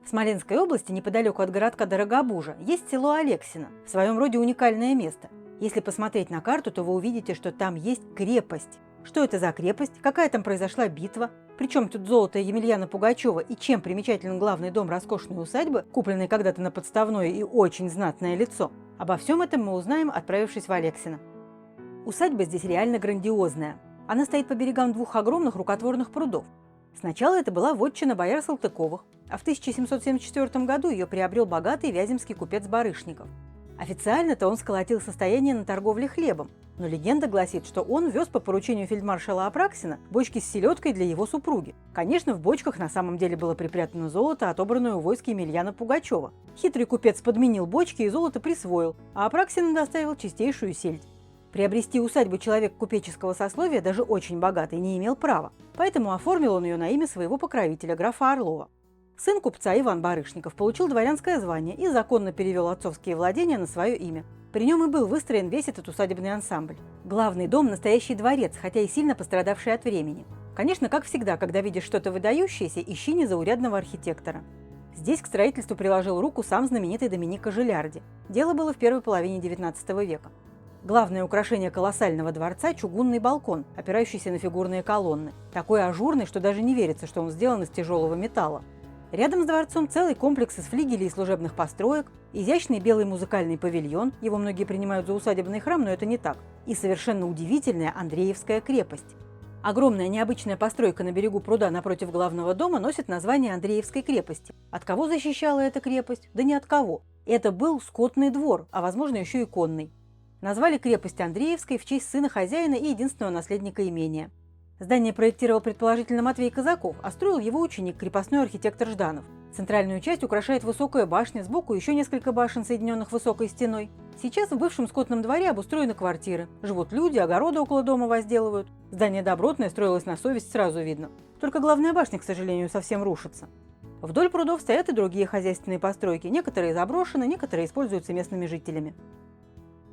В Смоленской области, неподалеку от городка Дорогобужа, есть село Алексино, в своем роде уникальное место. Если посмотреть на карту, то вы увидите, что там есть крепость. Что это за крепость, какая там произошла битва, причем тут золото Емельяна Пугачева и чем примечателен главный дом роскошной усадьбы, купленный когда-то на подставное и очень знатное лицо. Обо всем этом мы узнаем, отправившись в Алексино. Усадьба здесь реально грандиозная. Она стоит по берегам двух огромных рукотворных прудов. Сначала это была вотчина бояр Салтыковых, а в 1774 году ее приобрел богатый вяземский купец Барышников. Официально-то он сколотил состояние на торговле хлебом, но легенда гласит, что он вез по поручению фельдмаршала Апраксина бочки с селедкой для его супруги. Конечно, в бочках на самом деле было припрятано золото, отобранное у войска Емельяна Пугачева. Хитрый купец подменил бочки и золото присвоил, а Апраксин доставил чистейшую сельдь. Приобрести усадьбу человек купеческого сословия, даже очень богатый, не имел права, поэтому оформил он ее на имя своего покровителя, графа Орлова. Сын купца Иван Барышников получил дворянское звание и законно перевел отцовские владения на свое имя. При нем и был выстроен весь этот усадебный ансамбль. Главный дом – настоящий дворец, хотя и сильно пострадавший от времени. Конечно, как всегда, когда видишь что-то выдающееся, ищи незаурядного архитектора. Здесь к строительству приложил руку сам знаменитый Доминико Жилярди. Дело было в первой половине XIX века. Главное украшение колоссального дворца – чугунный балкон, опирающийся на фигурные колонны. Такой ажурный, что даже не верится, что он сделан из тяжелого металла. Рядом с дворцом целый комплекс из флигелей и служебных построек, изящный белый музыкальный павильон, его многие принимают за усадебный храм, но это не так, и совершенно удивительная Андреевская крепость. Огромная необычная постройка на берегу пруда напротив главного дома носит название Андреевской крепости. От кого защищала эта крепость? Да ни от кого. Это был скотный двор, а возможно еще и конный. Назвали крепость Андреевской в честь сына хозяина и единственного наследника имения. Здание проектировал предположительно Матвей Казаков, а строил его ученик, крепостной архитектор Жданов. Центральную часть украшает высокая башня, сбоку еще несколько башен, соединенных высокой стеной. Сейчас в бывшем скотном дворе обустроены квартиры. Живут люди, огороды около дома возделывают. Здание добротное, строилось на совесть, сразу видно. Только главная башня, к сожалению, совсем рушится. Вдоль прудов стоят и другие хозяйственные постройки. Некоторые заброшены, некоторые используются местными жителями.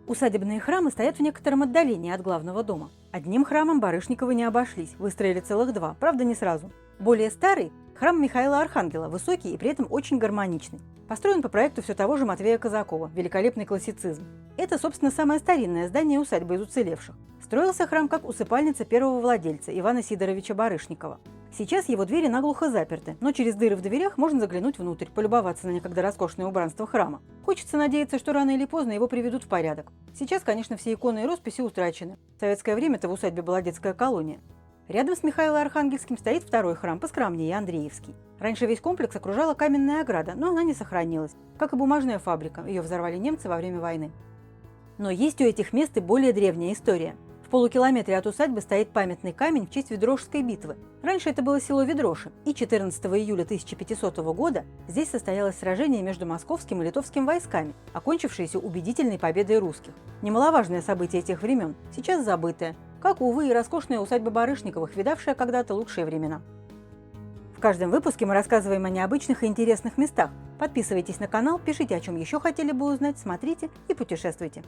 Усадебные храмы стоят в некотором отдалении от главного дома. Одним храмом Барышниковы не обошлись, выстроили целых два, правда не сразу. Более старый – храм Михаила Архангела, высокий и при этом очень гармоничный. Построен по проекту все того же Матвея Казакова, великолепный классицизм. Это, собственно, самое старинное здание усадьбы из уцелевших. Строился храм как усыпальница первого владельца, Ивана Сидоровича Барышникова. Сейчас его двери наглухо заперты, но через дыры в дверях можно заглянуть внутрь, полюбоваться на некогда роскошное убранство храма. Хочется надеяться, что рано или поздно его приведут в порядок. Сейчас, конечно, все иконы и росписи утрачены. В советское время-то в усадьбе была детская колония. Рядом с Михаило-Архангельским стоит второй храм, поскромнее, Андреевский. Раньше весь комплекс окружала каменная ограда, но она не сохранилась, как и бумажная фабрика, ее взорвали немцы во время войны. Но есть у этих мест и более древняя история. В полукилометре от усадьбы стоит памятный камень в честь Ведрошской битвы. Раньше это было село Ведроши, и 14 июля 1500 года здесь состоялось сражение между московским и литовским войсками, окончившееся убедительной победой русских. Немаловажное событие тех времен, сейчас забытое, как, увы, и роскошная усадьба Барышниковых, видавшая когда-то лучшие времена. В каждом выпуске мы рассказываем о необычных и интересных местах. Подписывайтесь на канал, пишите, о чем еще хотели бы узнать, смотрите и путешествуйте.